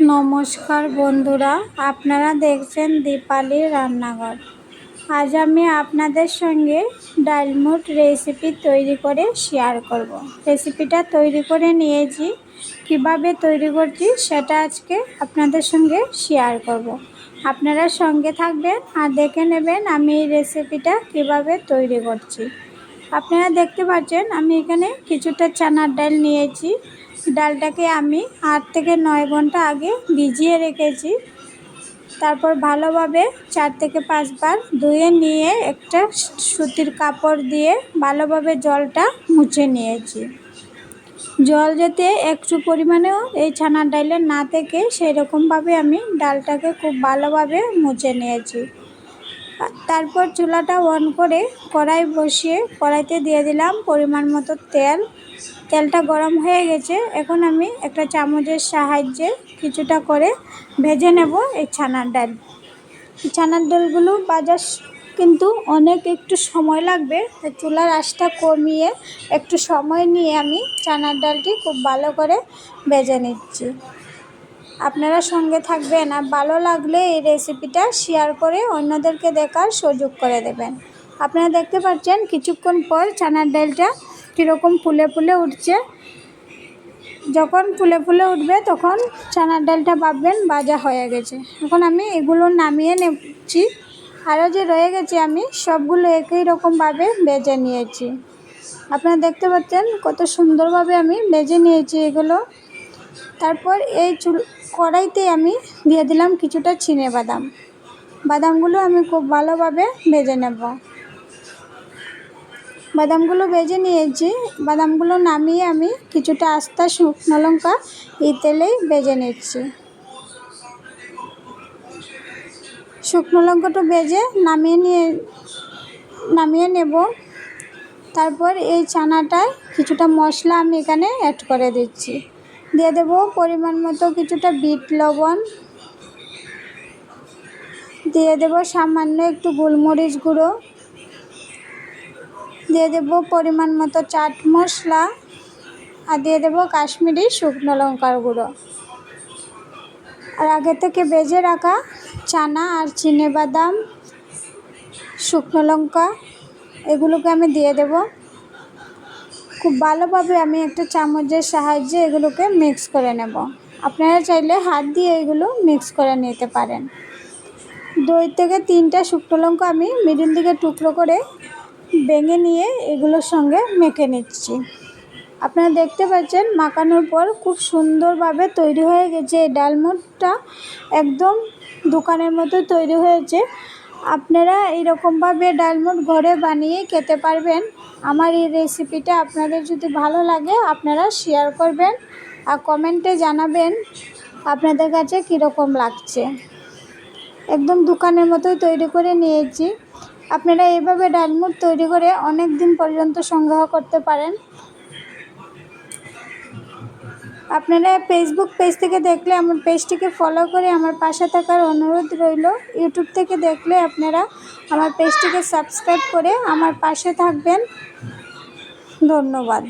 নমস্কার বন্ধুরা, আপনারা দেখছেন দীপালির রান্নাঘর। আজ আমি আপনাদের সঙ্গে ডালমুট রেসিপি তৈরি করে শেয়ার করব। রেসিপিটা তৈরি করে নিয়েছি, কিভাবে তৈরি করছি সেটা আজকে আপনাদের সঙ্গে শেয়ার করব। আপনারা সঙ্গে থাকবেন আর দেখে নেবেন আমি এই রেসিপিটা কিভাবে তৈরি করছি। আপনারা দেখতে পাচ্ছেন আমি এখানে কিছুটা চানার ডাল নিয়েছি। ডালটাকে আমি 8 থেকে 9 ঘন্টা আগে ভিজিয়ে রেখেছি। তারপর ভালোভাবে 4 থেকে 5 বার ধুয়ে নিয়ে একটা সুতির কাপড় দিয়ে ভালোভাবে জলটা মুছে নিয়েছি। জল যাতে একটু পরিমাণেও এই চানার ডালে না থেকে সেই রকমভাবে আমি ডালটাকে খুব ভালোভাবে মুছে নিয়েছি। তারপর চুলাটা অন করে কড়াই বসিয়ে কড়াইতে দিয়ে দিলাম পরিমাণ মতো তেল। তেলটা গরম হয়ে গেছে, এখন আমি একটা চামচের সাহায্যে কিছুটা করে ভেজে নেব এই চানার ডাল। চানার ডালগুলো ভাজার কিন্তু একটু সময় লাগবে, চুলার আঁচটা কমিয়ে একটু সময় নিয়ে আমি চানার ডালটি খুব ভালো করে ভেজে নিচ্ছি। আপনারা সঙ্গে থাকবেন আর ভালো লাগলে এই রেসিপিটা শেয়ার করে অন্যদেরকে দেখার সুযোগ করে দেবেন। আপনারা দেখতে পাচ্ছেন কিছুক্ষণ পর চানার ডালটা কীরকম ফুলে ফুলে উঠছে। যখন ফুলে ফুলে উঠবে তখন চানার ডালটা ভাববেন ভাজা হয়ে গেছে। এখন আমি এগুলো নামিয়ে নিচ্ছি। আরও যে রয়ে গেছে আমি সবগুলো একই রকমভাবে ভেজে নিয়েছি। আপনারা দেখতে পাচ্ছেন কত সুন্দরভাবে আমি ভেজে নিয়েছি এগুলো। তারপর এই কড়াইতে আমি দিয়ে দিলাম কিছুটা চিনেবাদাম। বাদামগুলো আমি খুব ভালোভাবে ভেজে নেব। বাদামগুলো ভেজে নিয়েছি। বাদামগুলো নামিয়ে আমি কিছুটা আস্তা শুকনো লঙ্কা এই তেলেই ভেজে নিচ্ছি। শুকনো লঙ্কাটা ভেজে নামিয়ে নেব। তারপর এই চানাটায় কিছুটা মশলা আমি এখানে অ্যাড করে দিচ্ছি। দিয়ে দেব পরিমাণ মতো কিছুটা বিট লবণ, দিয়ে দেব সামান্য একটু গোলমরিচ গুঁড়ো, দিয়ে দেব পরিমাণ মতো চাট মশলা, আর দিয়ে দেব কাশ্মীরি শুকনো লঙ্কার গুঁড়ো। আর আগে থেকে ভেজে রাখা চানা আর চিনেবাদাম, শুকনো লঙ্কা এগুলোকে আমি দিয়ে দেব। খুব ভালোভাবে আমি একটা চামচের সাহায্যে এগুলোকে মিক্স করে নেব। আপনারা চাইলে হাত দিয়ে এগুলো মিক্স করে নিতে পারেন। 2 থেকে 3টা শুকনো লঙ্কা আমি মিডিল দিকে টুকরো করে ভেঙে নিয়ে এগুলোর সঙ্গে মেখে নিচ্ছি। আপনারা দেখতে পাচ্ছেন মাখানোর পর খুব সুন্দরভাবে তৈরি হয়ে গেছে। এই ডালমুটটা একদম দোকানের মতো তৈরি হয়েছে। আপনারা এইরকমভাবে ডালমুট ঘরে বানিয়ে খেতে পারবেন। আমার এই রেসিপিটা আপনাদের যদি ভালো লাগে আপনারা শেয়ার করবেন আর কমেন্টে জানাবেন আপনাদের কাছে কীরকম লাগছে। একদম দোকানের মতোই তৈরি করে নিয়েছি। আপনারা এইভাবে ডালমুট তৈরি করে অনেক দিন পর্যন্ত সংগ্রহ করতে পারেন। আপনারা ফেসবুক পেজ থেকে দেখলে আমার পেজটিকে ফলো করে আমার পাশে থাকার অনুরোধ রইল। ইউটিউব থেকে দেখলে আপনারা আমার পেজটিকে সাবস্ক্রাইব করে আমার পাশে থাকবেন। ধন্যবাদ।